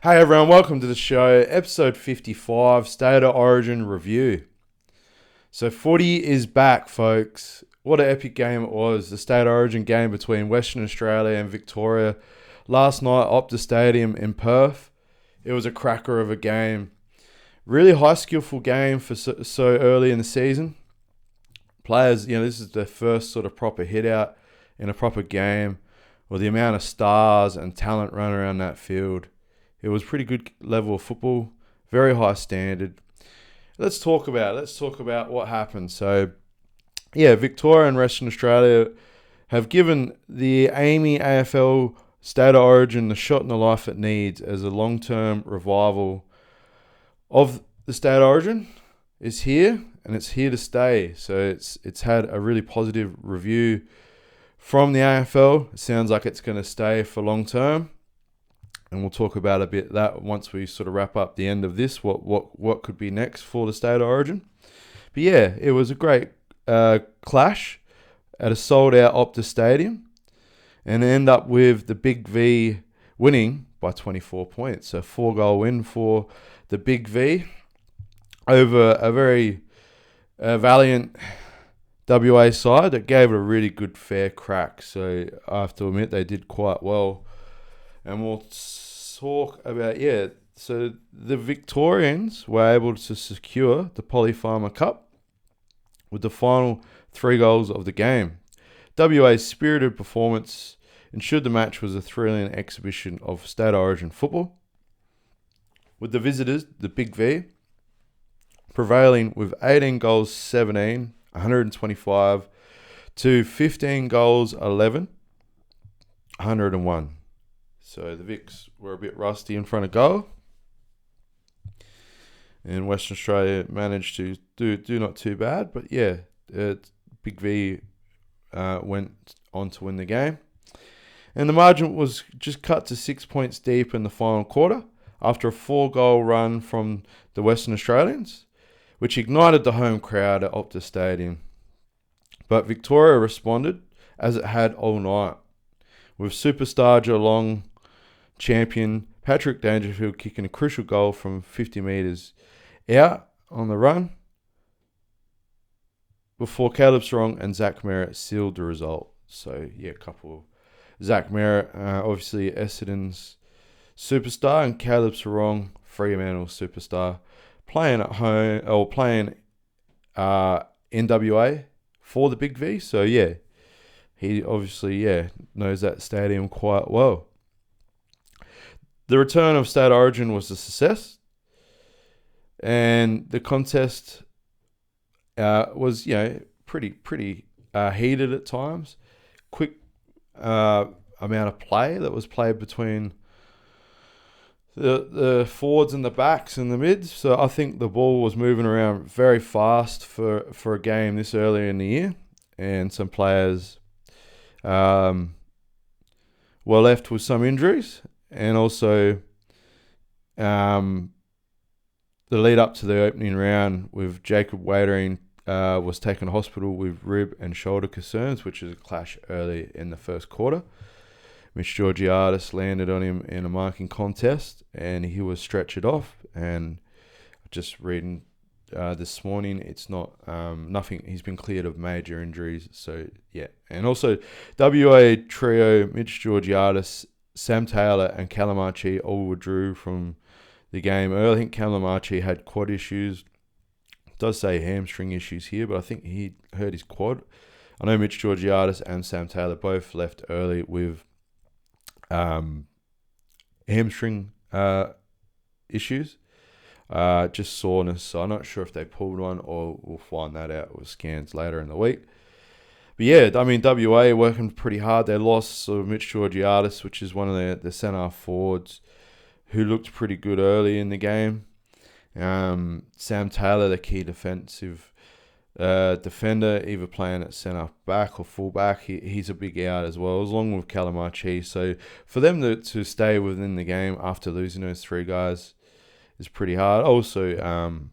Hey everyone, welcome to the show, episode 55, State of Origin Review. So footy is back, folks. What an epic game it was, the State of Origin game between Western Australia and Victoria last night at Optus Stadium in Perth. It was a cracker of a game. Really high skillful game for so early in the season. Players, this is their first sort of proper hit out in a proper game, with the amount of stars and talent running around that field. It was pretty good level of football, very high standard. Let's talk about what happened. So, Victoria and Western Australia have given the AAMI AFL State of Origin the shot in the life it needs as a long-term revival of the State of Origin is here, and it's here to stay. So it's had a really positive review from the AFL. It sounds like it's going to stay for long term. And we'll talk about a bit that once we sort of wrap up the end of this, what could be next for the State of Origin. But yeah, it was a great clash at a sold-out Optus Stadium, and end up with the Big V winning by 24 points. So 4-goal win for the Big V over a very valiant WA side that gave it a really good fair crack. So I have to admit they did quite well. And we'll talk about, so the Victorians were able to secure the Polypharma Cup with the final 3 goals of the game. WA's spirited performance ensured the match was a thrilling exhibition of State of Origin football, with the visitors, the Big V, prevailing with 18 goals 17, 125 to 15 goals 11, 101. So the Vics were a bit rusty in front of goal, and Western Australia managed to do not too bad. But Big V went on to win the game, and the margin was just cut to 6 points deep in the final quarter after a 4-goal run from the Western Australians, which ignited the home crowd at Optus Stadium. But Victoria responded as it had all night, with superstar Geelong champion Patrick Dangerfield kicking a crucial goal from 50 metres out on the run before Caleb Sarong and Zach Merritt sealed the result. So, Zach Merritt, obviously Essendon's superstar, and Caleb Sarong, Fremantle superstar, playing at home, or playing in WA for the Big V. So, he obviously, knows that stadium quite well. The return of State of Origin was a success, and the contest was, pretty heated at times. Quick amount of play that was played between the forwards and the backs and the mids. So I think the ball was moving around very fast for a game this early in the year, and some players were left with some injuries. And also, the lead up to the opening round with Jacob Wadering was taken to hospital with rib and shoulder concerns, which is a clash early in the first quarter. Mitch Georgiadis landed on him in a marking contest, and he was stretchered off. And just reading this morning, it's not nothing. He's been cleared of major injuries. So and also WA trio Mitch Georgiadis, Sam Taylor and Calamachi all withdrew from the game early. I think Calamachi had quad issues. It does say hamstring issues here, but I think he hurt his quad. I know Mitch Georgiadis and Sam Taylor both left early with hamstring issues, just soreness. So I'm not sure if they pulled one, or we'll find that out with scans later in the week. But WA working pretty hard. They lost Mitch Georgiadis, which is one of the centre forwards who looked pretty good early in the game. Sam Taylor, the key defensive defender, either playing at centre back or full back, he's a big out as well, along with Calamachi. So for them to stay within the game after losing those 3 guys is pretty hard. Also,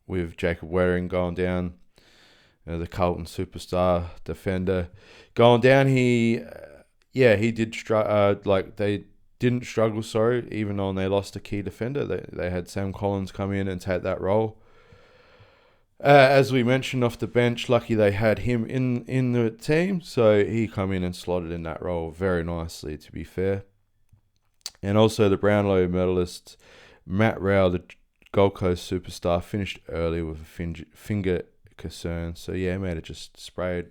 with Jacob Waring going down, the Carlton superstar defender going down, he did they didn't struggle, sorry, even though they lost a key defender. They had Sam Collins come in and take that role. As we mentioned off the bench, lucky they had him in the team, so he come in and slotted in that role very nicely, to be fair. And also the Brownlow medalist, Matt Rao, the Gold Coast superstar, finished early with a finger concern. So yeah, he may have just sprayed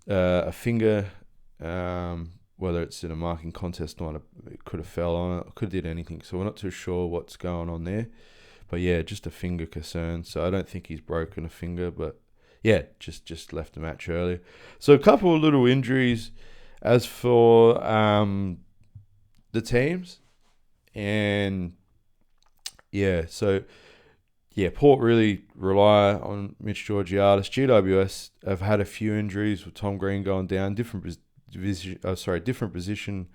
a finger, whether it's in a marking contest or not, it could have fell on it, could have did anything. So we're not too sure what's going on there. But yeah, just a finger concern. So I don't think he's broken a finger, but yeah, just left the match early. So a couple of little injuries as for the teams. And yeah, so yeah, Port really rely on Mitch Georgiadis. GWS have had a few injuries with Tom Green going down, different position.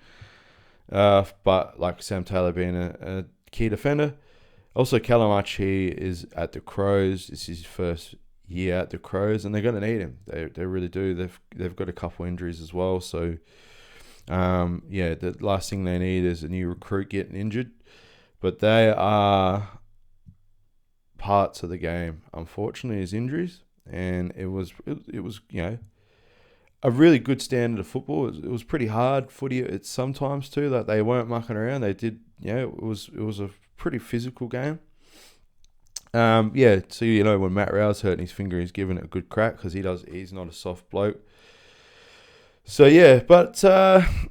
But like Sam Taylor being a key defender. Also, Calamachi is at the Crows. This is his first year at the Crows, and they're going to need him. They really do. They've got a couple injuries as well. So, yeah, the last thing they need is a new recruit getting injured. But they are parts of the game, unfortunately, is injuries. And it was a really good standard of football. It was pretty hard footy. It's sometimes too that they weren't mucking around. They did. It was a pretty physical game. So when Matt Rao's hurting his finger, he's giving it a good crack because he's not a soft bloke. So yeah, but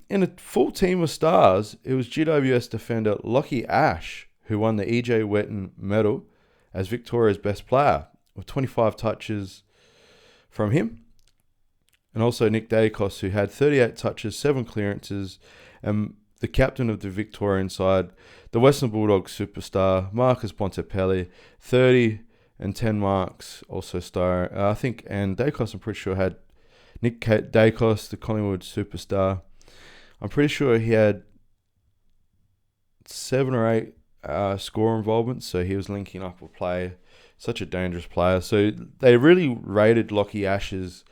in a full team of stars, it was GWS defender Lockie Ash who won the EJ Wetton medal as Victoria's best player with 25 touches from him. And also Nick Dacos, who had 38 touches, 7 clearances, and the captain of the Victorian side, the Western Bulldogs superstar, Marcus Bontempelli, 30 and 10 marks, also star. And Dacos, I'm pretty sure, had Nick Dacos, the Collingwood superstar. I'm pretty sure he had 7 or 8 score involvements, so he was linking up with play. Such a dangerous player. So they really rated Lockie Ash's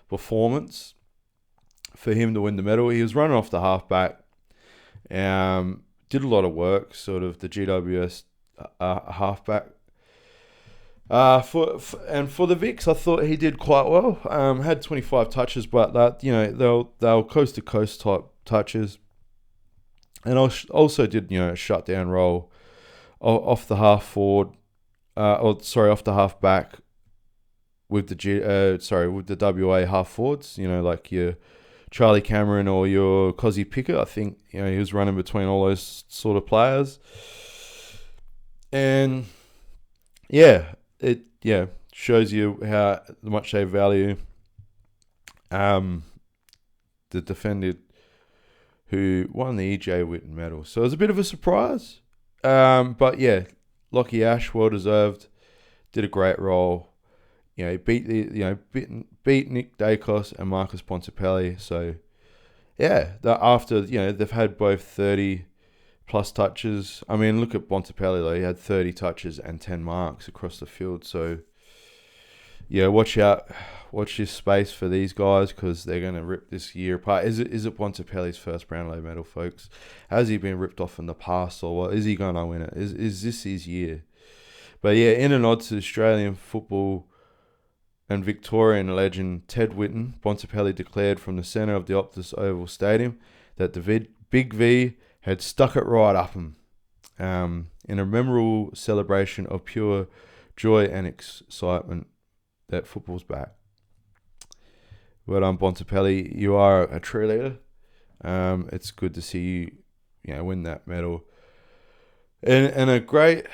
performance for him to win the medal. He was running off the halfback. Did a lot of work, sort of the GWS halfback. For the Vics, I thought he did quite well. Had 25 touches, but that they'll coast to coast type touches, and also did a shutdown role off the half forward, off the half back with the WA half forwards. Like your Charlie Cameron or your Cozzy Pickett. I think he was running between all those sort of players, and it shows you how much they value the defender who won the EJ Witten medal. So it was a bit of a surprise, but yeah, Lockie Ash, well deserved, did a great role. He beat Nick Dacos and Marcus Bontempelli. So yeah, after they've had both 30 plus touches. I mean, look at Bontempelli though; he had 30 touches and 10 marks across the field. So yeah, watch this space for these guys because they're going to rip this year apart. Is it Bontempelli's first Brownlow medal, folks? Has he been ripped off in the past, or what? Is he going to win it? Is this his year? But yeah, in a nod to Australian football and Victorian legend Ted Whitten, Bontempelli declared from the centre of the Optus Oval Stadium that the Big V had stuck it right up him in a memorable celebration of pure joy and excitement that football's back. Well done, Bontempelli. You are a true leader. It's good to see you win that medal. And a great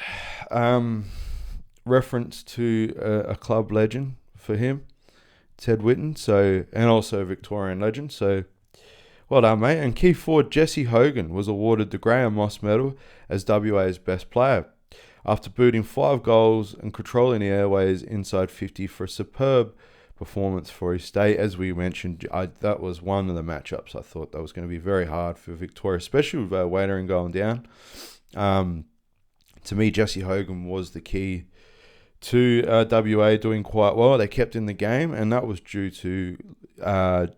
reference to a club legend for him, Ted Whitten, and also a Victorian legend. So well done, mate. And key forward Jesse Hogan was awarded the Graham Moss medal as WA's best player after booting 5 goals and controlling the airways inside 50 for a superb performance for his state. As we mentioned, that was one of the matchups I thought that was going to be very hard for Victoria, especially with Waitering going down. To me, Jesse Hogan was the key to WA doing quite well. They kept in the game, and that was due to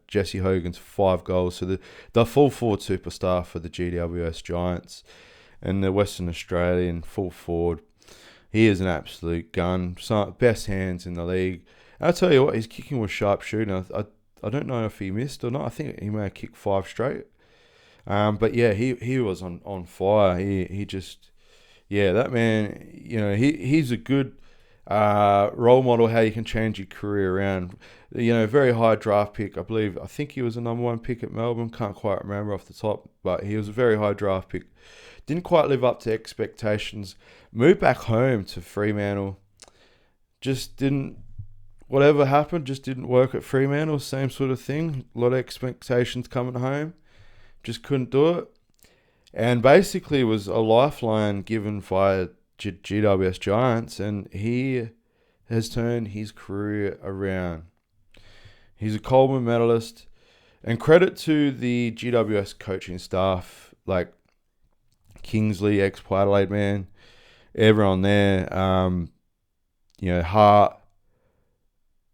Jesse Hogan's 5 goals. So the full forward superstar for the GWS Giants and the Western Australian full forward. He is an absolute gun. Best hands in the league. And I'll tell you what, his kicking was sharp shooting. I don't know if he missed or not. I think he may have kicked 5 straight. But yeah, he was on fire. He just, yeah, that man, he's a good role model how you can change your career around. Very high draft pick. I think he was a number 1 pick at Melbourne. Can't quite remember off the top, but he was a very high draft pick. Didn't quite live up to expectations. Moved back home to Fremantle. Just didn't. Whatever happened, just didn't work at Fremantle. Same sort of thing. A lot of expectations coming home. Just couldn't do it. And basically was a lifeline given via GWS Giants, and he has turned his career around. He's a Coleman medalist, and credit to the GWS coaching staff, like Kingsley, ex-Port Adelaide man, everyone there, Hart,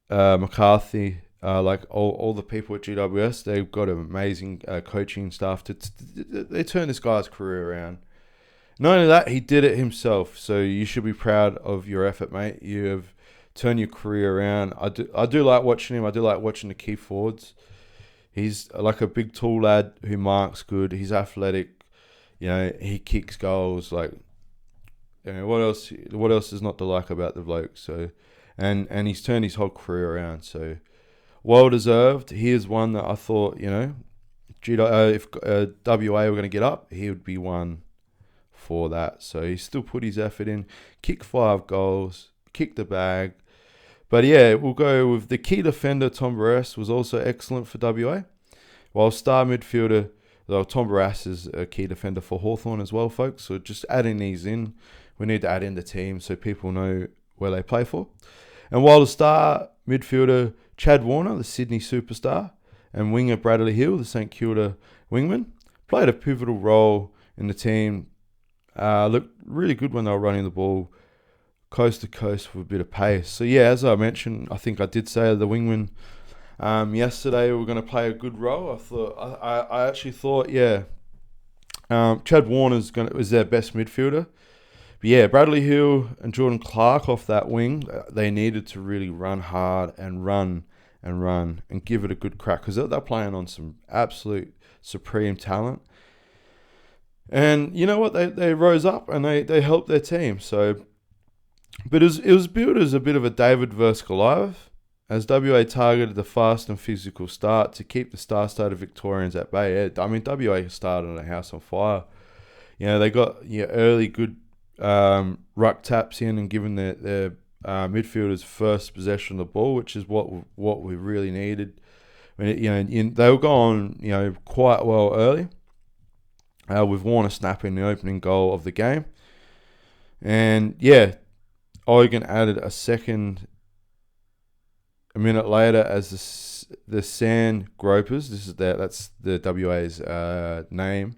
McCarthy, like all the people at GWS, they've got an amazing coaching staff. They turned this guy's career around. Not only that, he did it himself. So you should be proud of your effort, mate. You have turned your career around. I do like watching him. I do like watching the key forwards. He's like a big, tall lad who marks good. He's athletic. He kicks goals. Like, what else? What else is not to like about the bloke? So, and he's turned his whole career around. So, well deserved. He is one that I thought, if WA were going to get up, he would be one for that. So he still put his effort in, kicked 5 goals, kicked the bag. But yeah, we'll go with the key defender. Tom Barrass was also excellent for WA, while star midfielder, though, Tom Barrass is a key defender for Hawthorn as well, folks. So just adding these in, we need to add in the team so people know where they play for. And while the star midfielder Chad Warner, the Sydney superstar, and winger Bradley Hill, the St Kilda wingman, played a pivotal role in the team. Looked really good when they were running the ball coast to coast with a bit of pace. So yeah, as I mentioned, I think I did say the wingman yesterday were going to play a good role. I actually thought, Chad Warner's was their best midfielder. But yeah, Bradley Hill and Jordan Clark off that wing, they needed to really run hard and run and give it a good crack, because they're playing on some absolute supreme talent. And you know what? They rose up and they helped their team. So, but it was billed as a bit of a David versus Goliath, as WA targeted the fast and physical start to keep the star-studded Victorians at bay. I mean, WA started on a house on fire. They got early good ruck taps in and given their midfielders first possession of the ball, which is what we really needed. They were going quite well early, with Warner snapping the opening goal of the game, and Oregon added a second a minute later as the Sand Gropers. That's the WA's name.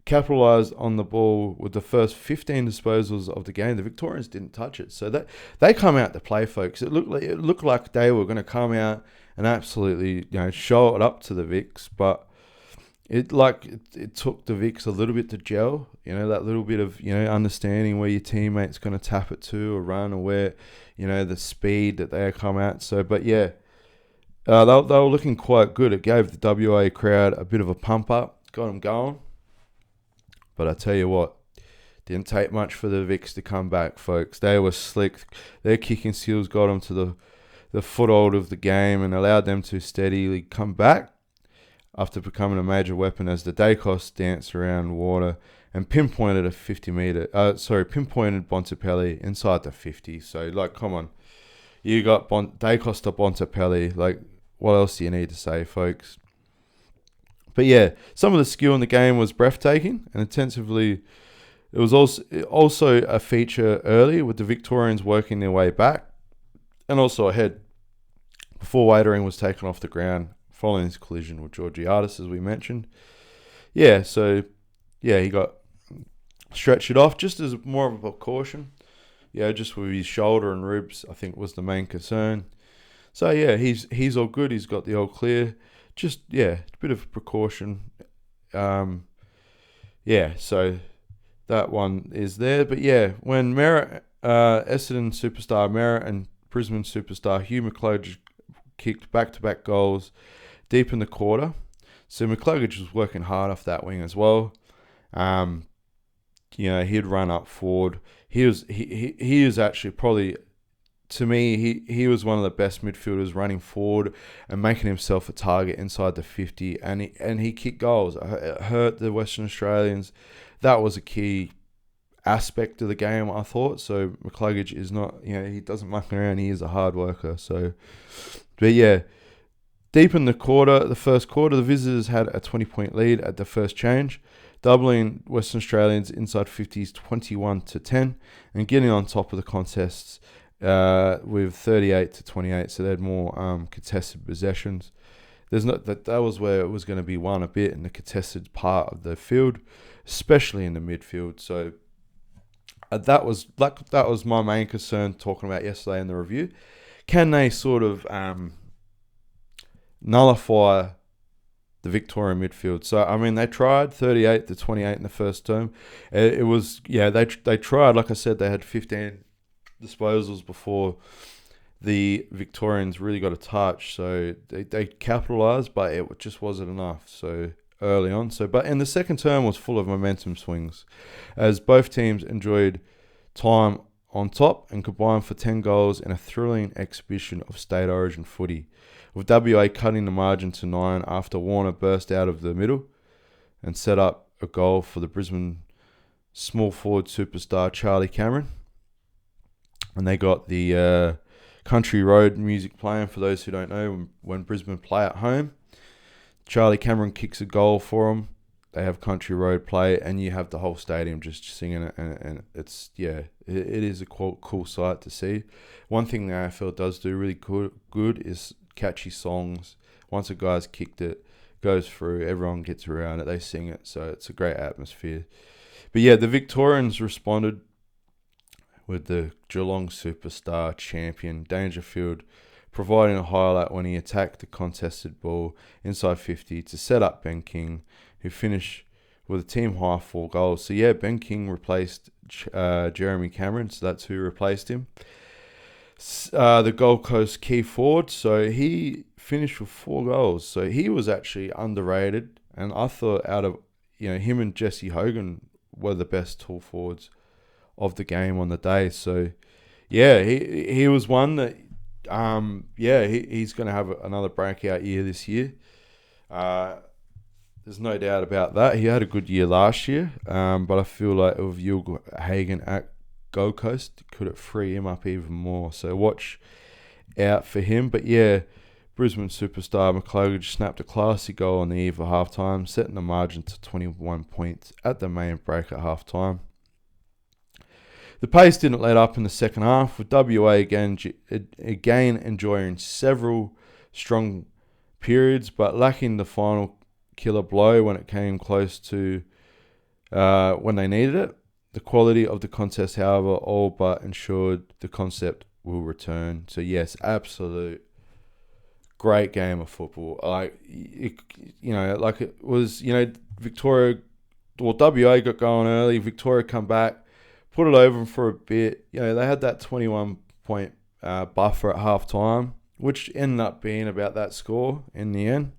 Capitalised on the ball with the first 15 disposals of the game. The Victorians didn't touch it, so that they come out to play, folks. It looked like they were going to come out and absolutely show it up to the Vics, but it took the Vics a little bit to gel. That little bit of understanding where your teammate's going to tap it to or run, or where the speed that they come at. So, but yeah, they were looking quite good. It gave the WA crowd a bit of a pump up, got them going. But I tell you what, didn't take much for the Vics to come back, folks. They were slick. Their kicking skills got them to the foothold of the game and allowed them to steadily come back after becoming a major weapon as the Dacos danced around water and pinpointed Bontempelli inside the 50. So, come on. You got Dacos to Bontempelli. What else do you need to say, folks? But yeah, some of the skill in the game was breathtaking and intensively. It was also a feature early, with the Victorians working their way back and also ahead before Waitering was taken off the ground following his collision with Georgiadis, as we mentioned. He got stretched it off just as more of a precaution. Yeah, just with his shoulder and ribs, I think was the main concern. So yeah, he's all good. He's got the all clear. Just yeah, a bit of precaution. Um, yeah, so that one is there. But yeah, when Essendon superstar Merritt and Brisbane superstar Hugh McCluggage kicked back-to-back goals deep in the quarter. So McCluggage was working hard off that wing as well. He'd run up forward. He is actually probably, to me, he was one of the best midfielders running forward and making himself a target inside the 50, and he kicked goals. It hurt the Western Australians. That was a key aspect of the game, I thought. So McCluggage is not, he doesn't muck around. He is a hard worker. So, but yeah, deep in the first quarter, the visitors had a 20-point lead at the first change, doubling Western Australians inside 50s 21-10 and getting on top of the contests with 38-28. So they had more contested possessions. That was where it was going to be won a bit in the contested part of the field, especially in the midfield. So that was my main concern talking about yesterday in the review. Can they sort of nullify the Victorian midfield? So I mean, they tried 38-28 in the first term. It was they tried. Like I said, they had 15 disposals before the Victorians really got a touch. So they capitalised, but it just wasn't enough. So early on. But in the second term was full of momentum swings, as both teams enjoyed time on top and combined for 10 goals in a thrilling exhibition of state origin footy, with WA cutting the margin to 9 after Warner burst out of the middle and set up a goal for the Brisbane small forward superstar Charlie Cameron. And they got the country road music playing, for those who don't know, when Brisbane play at home. Charlie Cameron kicks a goal for them. They have country road play, and you have the whole stadium just singing it, and it's it is a cool sight to see. One thing the AFL does do really good is catchy songs. Once a guy's kicked it, goes through, everyone gets around it, they sing it, so it's a great atmosphere. But yeah, the Victorians responded with the Geelong superstar champion Dangerfield providing a highlight when he attacked the contested ball inside 50 to set up Ben King, who finished with a team high 4 goals. So yeah, Ben King replaced Jeremy Cameron, so that's who replaced him. The Gold Coast key forward, so he finished with 4 goals. So he was actually underrated, and I thought out of him and Jesse Hogan were the best tall forwards of the game on the day. So yeah, he was one that he's going to have another breakout year this year. There's no doubt about that. He had a good year last year, but I feel like with Yul Hagen at Gold Coast, could it free him up even more? So watch out for him. But yeah, Brisbane superstar McCluggage snapped a classy goal on the eve of halftime, setting the margin to 21 points at the main break at halftime. The pace didn't let up in the second half, with WA again enjoying several strong periods, but lacking the final killer blow when it came close to when they needed it. The quality of the contest, however, all but ensured the concept will return. So yes, absolute great game of football. It was, Victoria, WA got going early, Victoria come back, put it over them for a bit. They had that 21-point buffer at half time, which ended up being about that score in the end.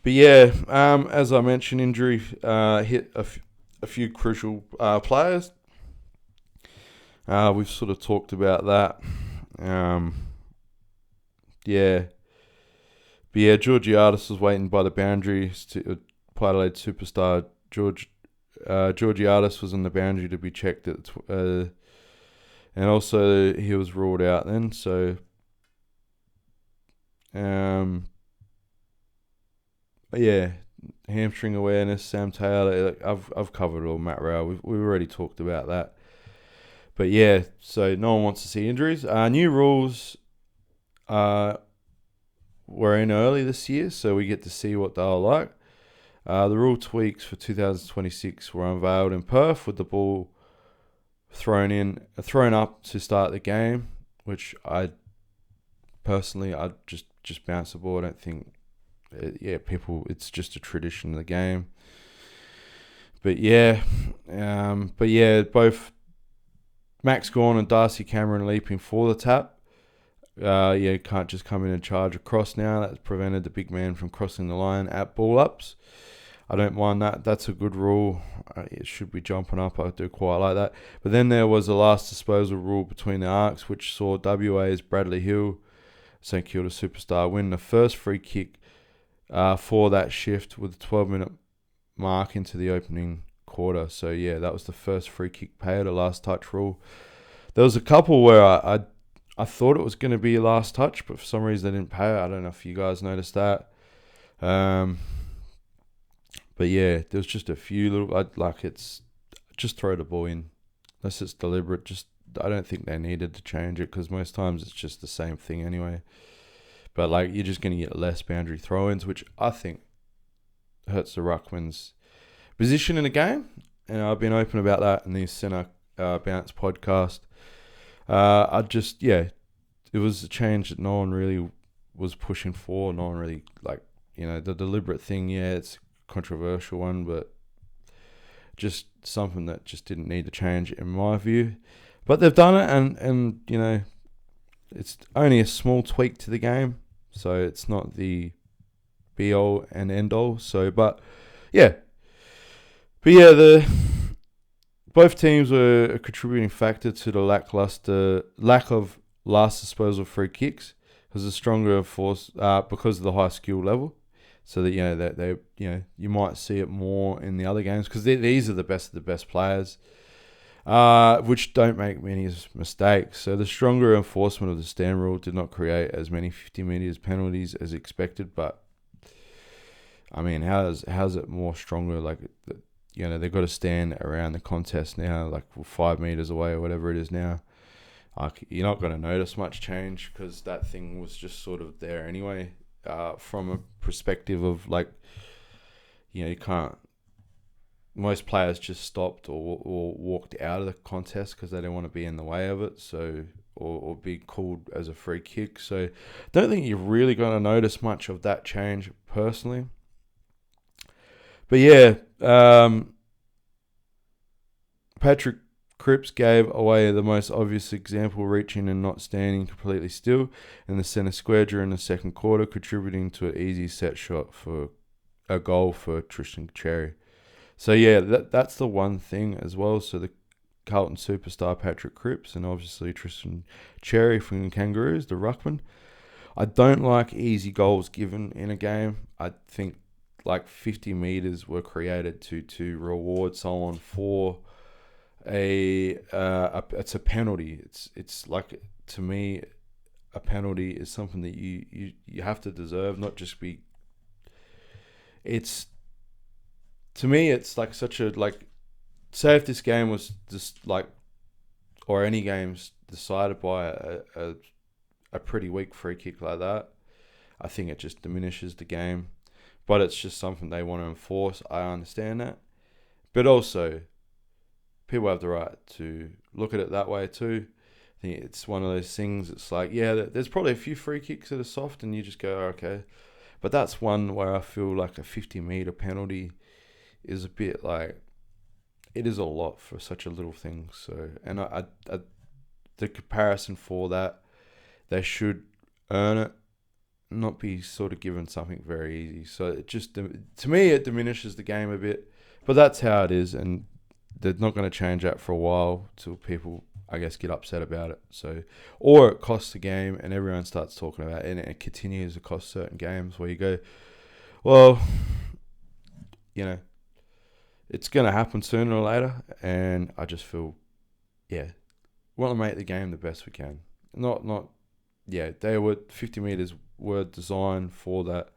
But yeah, as I mentioned, injury hit a few crucial players. We've sort of talked about that. But yeah, Georgiadis was waiting by the boundaries to Adelaide superstar Georgiadis was on the boundary to be checked and also he was ruled out then. So, yeah, hamstring awareness, Sam Taylor. I've covered it all. Matt Rowell, we've already talked about that. But yeah, so no one wants to see injuries. New rules were in early this year, so we get to see what they're like. The rule tweaks for 2026 were unveiled in Perth, with the ball thrown up to start the game, which I just bounce the ball. I don't think, people. It's just a tradition of the game. But both Max Gawn and Darcy Cameron leaping for the tap. Can't just come in and charge across now. That's prevented the big man from crossing the line at ball ups. I don't mind that. That's a good rule. It should be jumping up. I do quite like that. But then there was a last disposal rule between the arcs, which saw WA's Bradley Hill, St Kilda superstar, win the first free kick for that shift with the 12-minute mark into the opening quarter. So, yeah, that was the first free kick paid, a last touch rule. There was a couple where I thought it was going to be a last touch, but for some reason they didn't pay it. I don't know if you guys noticed that. But yeah, there was just a few little, it's just throw the ball in. Unless it's deliberate, I don't think they needed to change it because most times it's just the same thing anyway. But you're just going to get less boundary throw-ins, which I think hurts the Ruckman's position in the game. And I've been open about that in the Centre Bounce podcast. It was a change that no one really was pushing for. No one really, the deliberate thing, it's a controversial one, but just something that just didn't need to change in my view. But they've done it, and it's only a small tweak to the game, so it's not the be-all and end-all. Both teams were a contributing factor to the lack of last disposal free kicks, because the stronger force because of the high skill level. So that they you might see it more in the other games because these are the best of the best players, which don't make many mistakes. So the stronger enforcement of the stand rule did not create as many 50 meters penalties as expected. But I mean, how's it more stronger? They've got to stand around the contest now, 5 meters away or whatever it is now. You're not going to notice much change because that thing was just sort of there anyway. From a perspective of you can't. Most players just stopped or walked out of the contest because they don't want to be in the way of it. So or be called as a free kick. So don't think you're really going to notice much of that change personally. But Patrick Cripps gave away the most obvious example, reaching and not standing completely still in the centre square during the second quarter, contributing to an easy set shot for a goal for Tristan Cherry. So that's the one thing as well. So the Carlton superstar Patrick Cripps and obviously Tristan Cherry from the Kangaroos, the ruckman. I don't like easy goals given in a game. I think 50 meters were created to reward someone for it's a penalty. It's to me, a penalty is something that you have to deserve, not just be. It's to me, it's such a say if this game was just or any games decided by a pretty weak free kick like that, I think it just diminishes the game. But it's just something they want to enforce. I understand that, but also, people have the right to look at it that way too. I think it's one of those things. It's there's probably a few free kicks that are soft, and you just go, okay. But that's one where I feel a 50-meter penalty is a bit it is a lot for such a little thing. So, and I the comparison for that, they should earn it, not be sort of given something very easy. So it just, to me, it diminishes the game a bit. But that's how it is, and they're not going to change that for a while till people, I guess, get upset about it. So, or it costs the game and everyone starts talking about it, and it continues to cost certain games where you go, well, it's going to happen sooner or later. And I just feel, we want to make the game the best we can. They were 50 meters were designed for that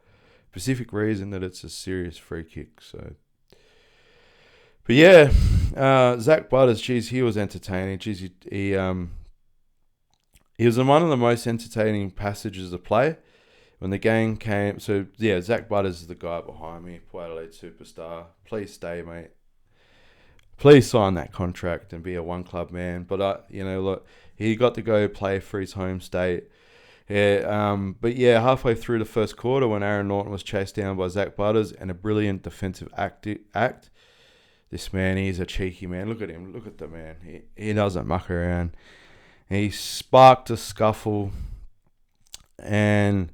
specific reason that it's a serious free kick. So. But Zach Butters, he was entertaining. He was in one of the most entertaining passages of play when the game came. So, Zach Butters is the guy behind me, Port Adelaide superstar. Please stay, mate. Please sign that contract and be a one-club man. But, look, he got to go play for his home state. Yeah, but yeah, halfway through the first quarter, when Aaron Norton was chased down by Zach Butters and a brilliant defensive act, this man, he's a cheeky man. Look at him. Look at the man. He doesn't muck around. He sparked a scuffle, and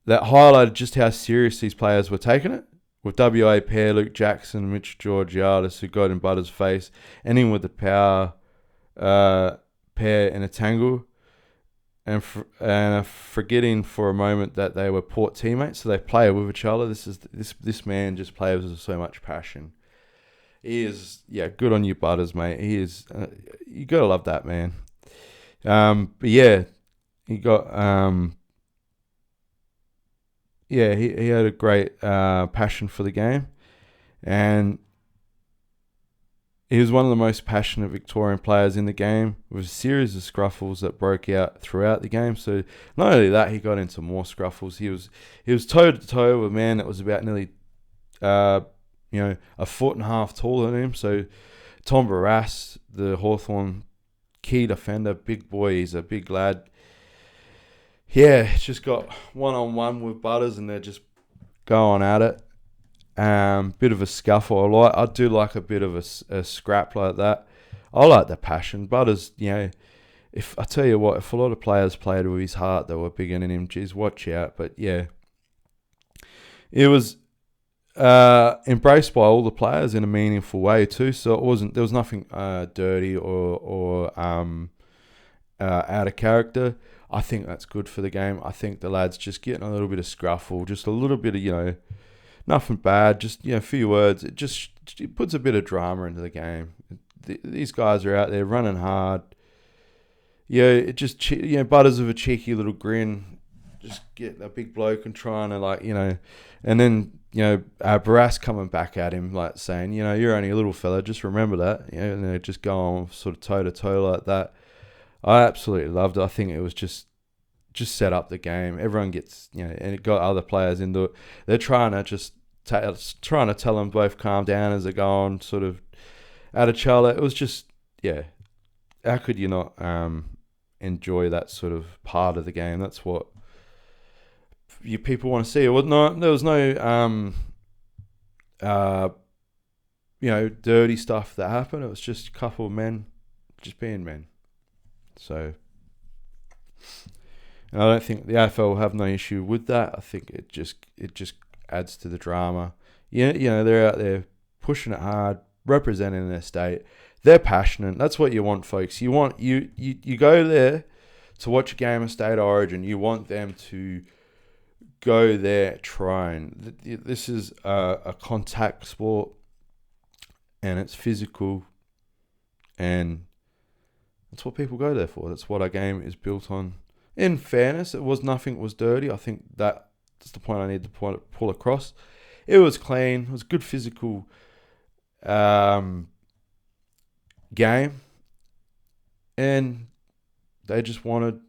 that highlighted just how serious these players were taking it. With WA pair Luke Jackson, Mitch Georgiadis, who got in Butters' face, ending with the power pair in a tangle, and forgetting for a moment that they were Port teammates, so they play with each other. This man just plays with so much passion. He is, good on you, Butters, mate. He is, you gotta love that man. But yeah, he got, he had a great passion for the game, and he was one of the most passionate Victorian players in the game, with a series of scruffles that broke out throughout the game. So not only that, he got into more scruffles. He was toe to toe with a man that was about nearly, a foot and a half taller than him. So Tom Barras, the Hawthorn key defender, big boy, he's a big lad. Yeah, just got one-on-one with Butters, and they're just going at it. Bit of a scuffle. I do like a bit of a scrap like that. I like the passion. Butters, if I tell you what, if a lot of players played with his heart, they were bigger than him. Geez, watch out. But yeah, it was embraced by all the players in a meaningful way too. So there was nothing dirty or out of character. I think that's good for the game. I think the lads just getting a little bit of scruffle, just a little bit of, nothing bad, just, a few words. It puts a bit of drama into the game. These guys are out there running hard. It just, Butters with a cheeky little grin, just getting a big bloke and trying to, and then, Barras coming back at him, saying, you're only a little fella, just remember that, and they just go on sort of toe to toe like that. I absolutely loved it. I think it was just set up the game. Everyone gets, and it got other players into it. They're trying to trying to tell them both calm down as they're going sort of at each other. It was just, how could you not enjoy that sort of part of the game? That's what you people want to see. There was no dirty stuff that happened. It was just a couple of men just being men. So, and I don't think the AFL will have no issue with that. I think it just adds to the drama. They're out there pushing it hard, representing their state. They're passionate. That's what you want, folks. You want you go there to watch a game of state origin. You want them to go there trying. This is a contact sport, and it's physical, and that's what people go there for. That's what our game is built on. In fairness, nothing was dirty. I think that's the point I need to pull across. It was clean. It was a good physical game. And they just wanted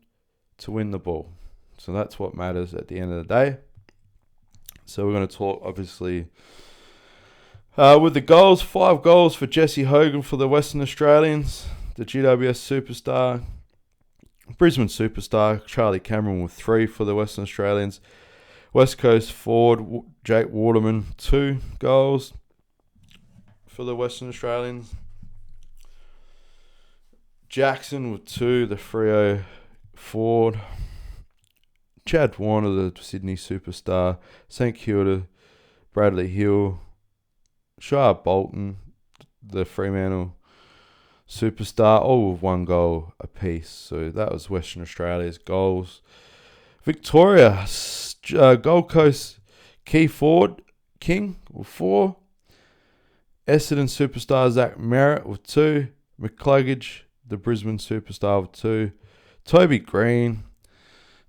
to win the ball. So that's what matters at the end of the day. So we're going to talk, obviously, with the goals. 5 goals for Jesse Hogan for the Western Australians. The GWS superstar, Brisbane superstar, Charlie Cameron with 3 for the Western Australians. West Coast forward, Jake Waterman, 2 goals for the Western Australians. Jackson with 2, the Freo forward. Chad Warner, the Sydney superstar. St Kilda, Bradley Hill. Shah Bolton, the Fremantle superstar, all with 1 goal apiece. So that was Western Australia's goals. Victoria, Gold Coast key forward, King with 4. Essendon superstar Zach Merritt with 2. McCluggage, the Brisbane superstar with 2. Toby Green,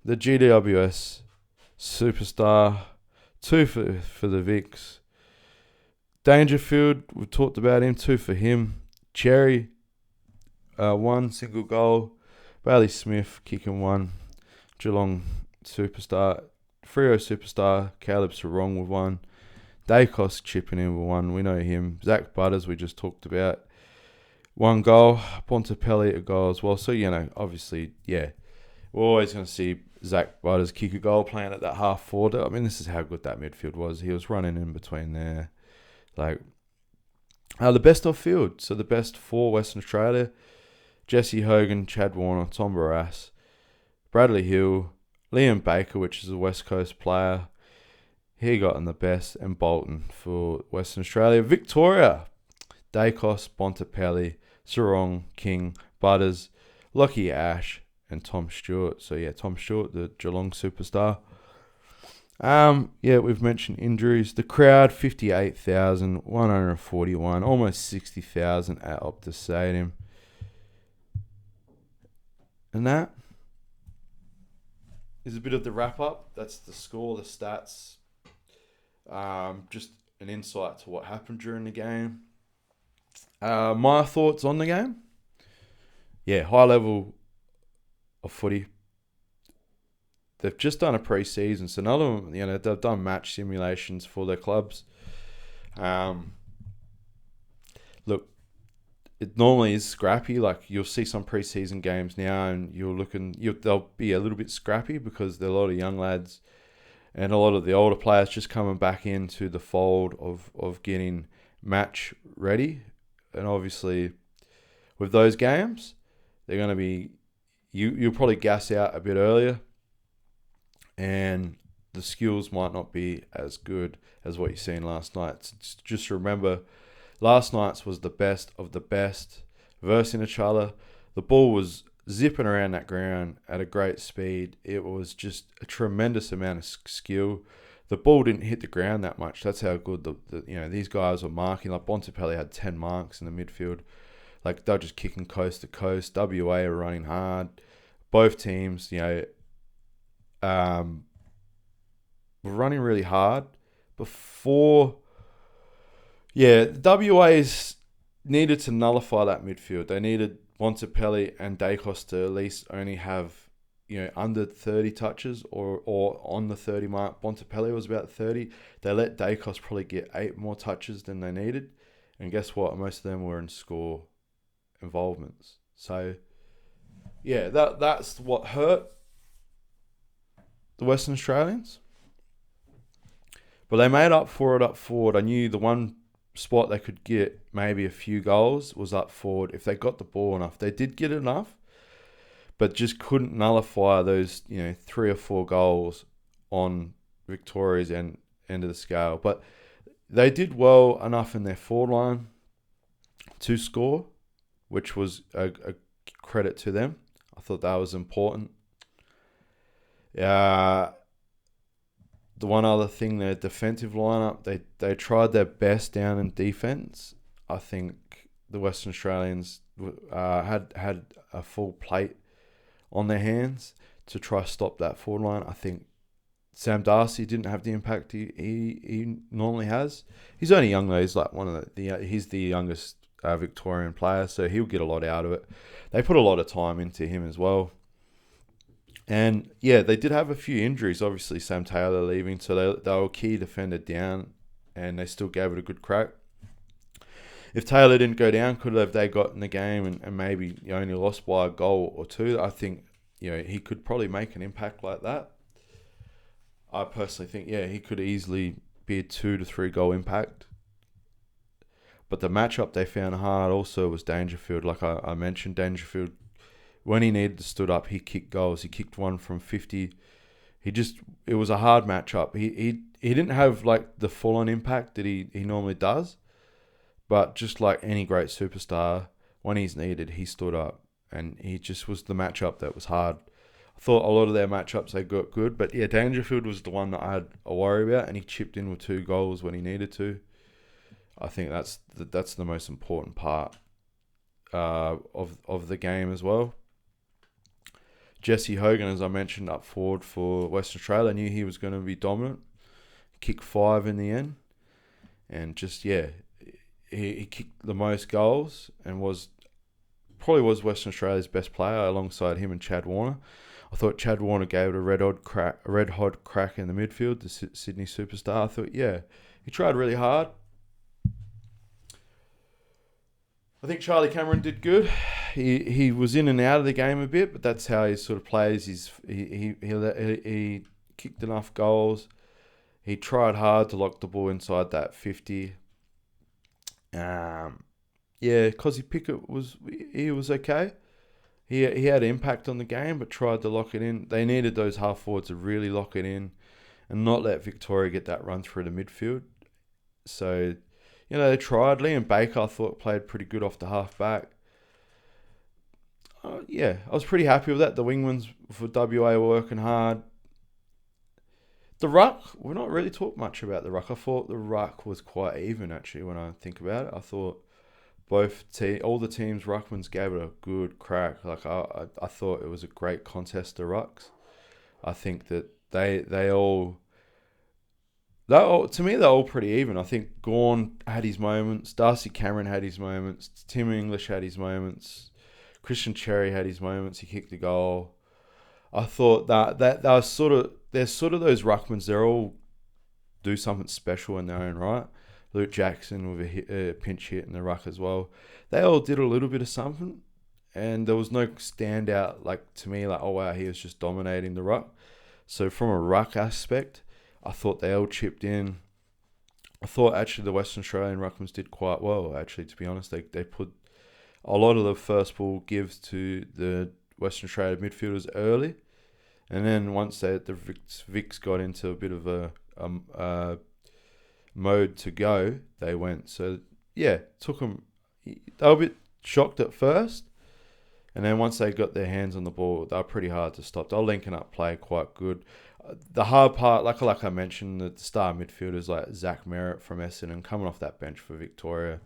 the GWS superstar, 2 for the Vics. Dangerfield, we talked about him, 2 for him. Cherry, 1 single goal. Bailey Smith kicking 1. Geelong superstar, Freo superstar, Caleb Sarong with 1. Dacos chipping in with one. We know him. Zach Butters, we just talked about. 1 goal. Bontempelli a goal as well. So, obviously, yeah, we're always going to see Zach Butters kick a goal playing at that half forward. I mean, this is how good that midfield was. He was running in between there. The best off field. So the best for Western Australia. Jesse Hogan, Chad Warner, Tom Barras, Bradley Hill, Liam Baker, which is a West Coast player. He got in the best. And Bolton for Western Australia. Victoria. Dacos, Bontempelli, Sarong, King, Butters, Lockie Ash, and Tom Stewart. So, yeah, Tom Stewart, the Geelong superstar. We've mentioned injuries. The crowd, 58,141, almost 60,000 at Optus Stadium. And that is a bit of the wrap-up. That's the score, the stats. Just an insight to what happened during the game. My thoughts on the game? Yeah, high level of footy. They've just done a pre-season, so none of them, they've done match simulations for their clubs. Look, it normally is scrappy. Like, you'll see some pre-season games now, and they'll be a little bit scrappy because there are a lot of young lads and a lot of the older players just coming back into the fold of getting match ready. And obviously, with those games, they're going to be... You'll probably gas out a bit earlier, and the skills might not be as good as what you've seen last night. Just remember, last night's was the best of the best versing each other. The ball was zipping around that ground at a great speed. It was just a tremendous amount of skill. The ball didn't hit the ground that much. That's how good these guys were marking. Like, Bontempelli had 10 marks in the midfield. Like, they're just kicking coast to coast. WA are running hard. Both teams, were running really hard before. Yeah, WA's needed to nullify that midfield. They needed Bontempelli and Dacos to at least only have, under 30 touches or on the 30 mark. Bontempelli was about 30. They let Dacos probably get 8 more touches than they needed. And guess what? Most of them were in score involvements. So, yeah, that's what hurt the Western Australians. But they made up for it up forward. I knew the one spot they could get maybe a few goals was up forward. If they got the ball enough, they did get enough, but just couldn't nullify those 3 or 4 goals on Victoria's end of the scale. But they did well enough in their forward line to score, which was a credit to them. I thought that was important. The one other thing, their defensive lineup, they tried their best down in defense. I think the Western Australians had a full plate on their hands to try to stop that forward line. I think Sam Darcy didn't have the impact he normally has. He's only young though. He's like he's the youngest Victorian player, so he'll get a lot out of it. They put a lot of time into him as well. And yeah, they did have a few injuries. Obviously, Sam Taylor leaving, so they were key defender down, and they still gave it a good crack. If Taylor didn't go down, could have they got in the game and maybe only lost by a goal or 2? I think he could probably make an impact like that. I personally think he could easily be a 2 to 3 goal impact. But the matchup they found hard also was Dangerfield. Like I mentioned, Dangerfield, when he needed to stood up, he kicked goals. He kicked one from 50. It was a hard matchup. He didn't have like the full-on impact that he normally does, but just like any great superstar, when he's needed, he stood up, and he just was the matchup that was hard. I thought a lot of their matchups they got good, but yeah, Dangerfield was the one that I had a worry about, and he chipped in with 2 goals when he needed to. I think that's the most important part of the game as well. Jesse Hogan, as I mentioned, up forward for Western Australia. I knew he was going to be dominant. Kicked 5 in the end. And just, he kicked the most goals and probably was Western Australia's best player alongside him and Chad Warner. I thought Chad Warner gave it a red hot crack in the midfield, the Sydney superstar. I thought, He tried really hard. I think Charlie Cameron did good. He was in and out of the game a bit, but that's how he sort of plays. He kicked enough goals. He tried hard to lock the ball inside that 50. Cozzy Pickett was okay. He had impact on the game, but tried to lock it in. They needed those half forwards to really lock it in and not let Victoria get that run through the midfield. So, they tried. Liam Baker, I thought, played pretty good off the half back. I was pretty happy with that. The wingmans for WA were working hard. The ruck, we're not really talked much about the ruck. I thought the ruck was quite even, actually, when I think about it. I thought all the teams' ruckmans gave it a good crack. Like I thought it was a great contest of rucks. I think that they all, to me, they're all pretty even. I think Gawn had his moments. Darcy Cameron had his moments. Tim English had his moments. Christian Cherry had his moments. He kicked a goal. I thought that was there's sort of those ruckmans. They're all do something special in their own right. Luke Jackson with a pinch hit in the ruck as well. They all did a little bit of something, and there was no standout to me oh wow, he was just dominating the ruck. So from a ruck aspect, I thought they all chipped in. I thought actually the Western Australian ruckmans did quite well. Actually, to be honest, they put a lot of the first ball gives to the Western Australia midfielders early, and then once the Vics got into a bit of a mode to go, they went. So took them. They were a bit shocked at first, and then once they got their hands on the ball, they were pretty hard to stop. They were linking up play quite good. The hard part, like I mentioned, the star midfielders like Zach Merritt from Essendon coming off that bench for Victoria.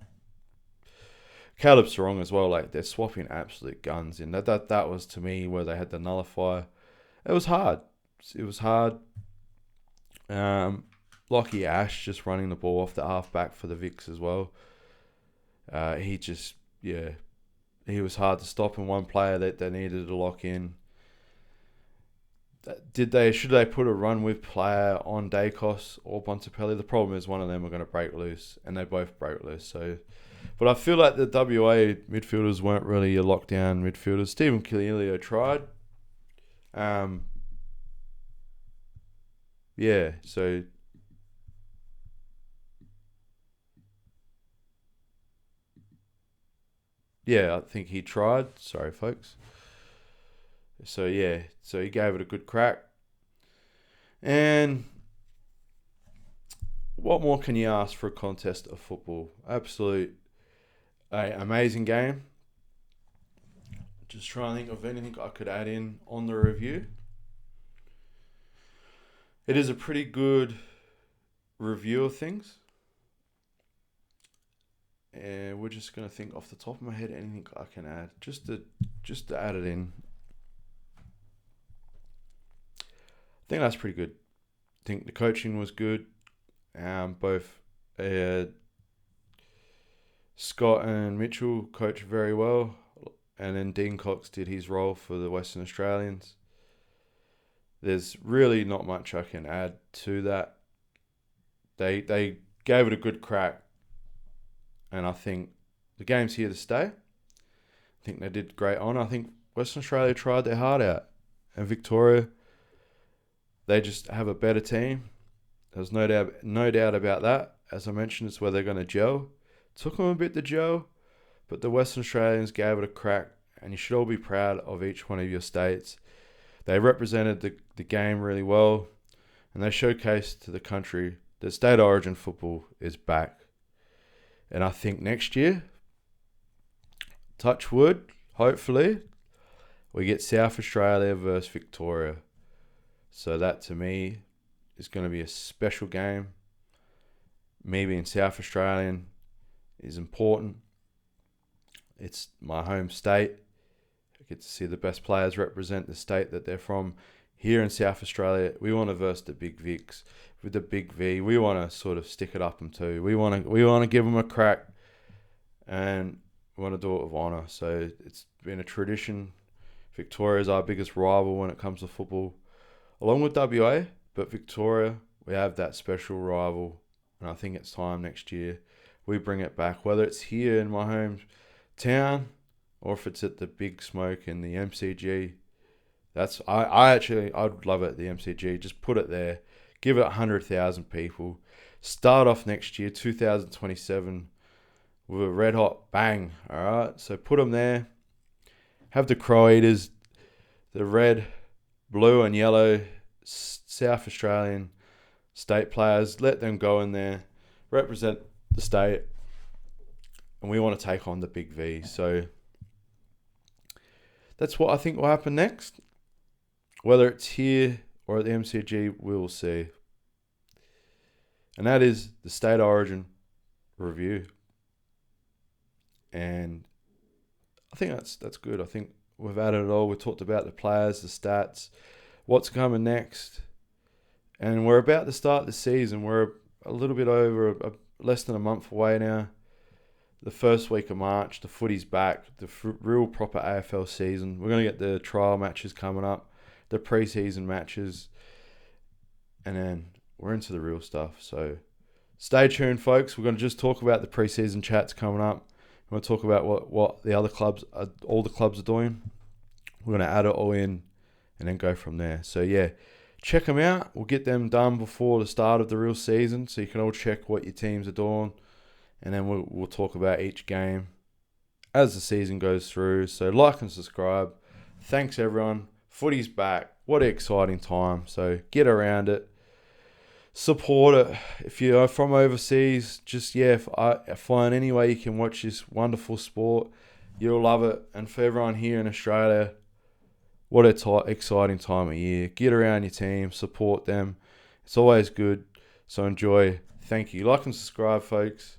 Caleb Sarong as well, they're swapping absolute guns in. That was, to me, where they had the nullifier. It was hard. Lockie Ash just running the ball off the half-back for the Vics as well. He was hard to stop, and one player that they needed to lock in. Should they put a run with player on Dacos or Bontempelli? The problem is one of them are going to break loose, and they both broke loose. So, but I feel like the WA midfielders weren't really a lockdown midfielders. Stephen Kililio tried. I think he tried. Sorry, folks. So he gave it a good crack. And what more can you ask for a contest of football? Absolute amazing game. Just trying to think of anything I could add in on the review. It is a pretty good review of things. And we're just going to think off the top of my head anything I can add. Just to add it in. I think that's pretty good. I think the coaching was good. Both Scott and Mitchell coached very well. And then Dean Cox did his role for the Western Australians. There's really not much I can add to that. They gave it a good crack. And I think the game's here to stay. I think they did great on. I think Western Australia tried their heart out. And Victoria, they just have a better team. There's no doubt about that. As I mentioned, it's where they're going to gel. Took them a bit to gel, but the Western Australians gave it a crack, and you should all be proud of each one of your states. They represented the game really well, and they showcased to the country that state of origin football is back. And I think next year, touch wood, hopefully, we get South Australia versus Victoria. So that, to me, is going to be a special game. Me being South Australian is important. It's my home state. I get to see the best players represent the state that they're from. Here in South Australia, we want to verse the Big Vics with the Big V. We want to sort of stick it up them too. We want to give them a crack, and we want to do it with honour. So it's been a tradition. Victoria is our biggest rival when it comes to football, along with WA. But Victoria, we have that special rival And I think it's time next year we bring it back, whether it's here in my hometown or if it's at the Big Smoke in the MCG. I'd love it at the MCG. Just put it there. Give it 100,000 people. Start off next year, 2027, with a red hot bang. All right. So put them there. Have the Crow Eaters, the red, blue, and yellow South Australian state players. Let them go in there, represent the state, and we want to take on the Big V. So that's what I think will happen next. Whether it's here or at the MCG, we'll see. And that is the State Origin review. And I think that's good. I think we've added it all. We talked about the players, the stats, what's coming next. And we're about to start the season. We're a little bit over, less than a month away now. The first week of March, the footy's back, the real proper AFL season. We're going to get the trial matches coming up, the pre-season matches, and then we're into the real stuff. So stay tuned, folks. We're going to just talk about the pre-season chats coming up. We're going to talk about what the other clubs, all the clubs are doing. We're going to add it all in and then go from there. So, yeah, check them out. We'll get them done before the start of the real season so you can all check what your teams are doing. And then we'll talk about each game as the season goes through. So, like and subscribe. Thanks, everyone. Footy's back. What an exciting time. So, get around it. Support it. If you're from overseas, just, find any way you can watch this wonderful sport. You'll love it. And for everyone here in Australia, what a exciting time of year. Get around your team. Support them. It's always good. So enjoy. Thank you. Like and subscribe, folks.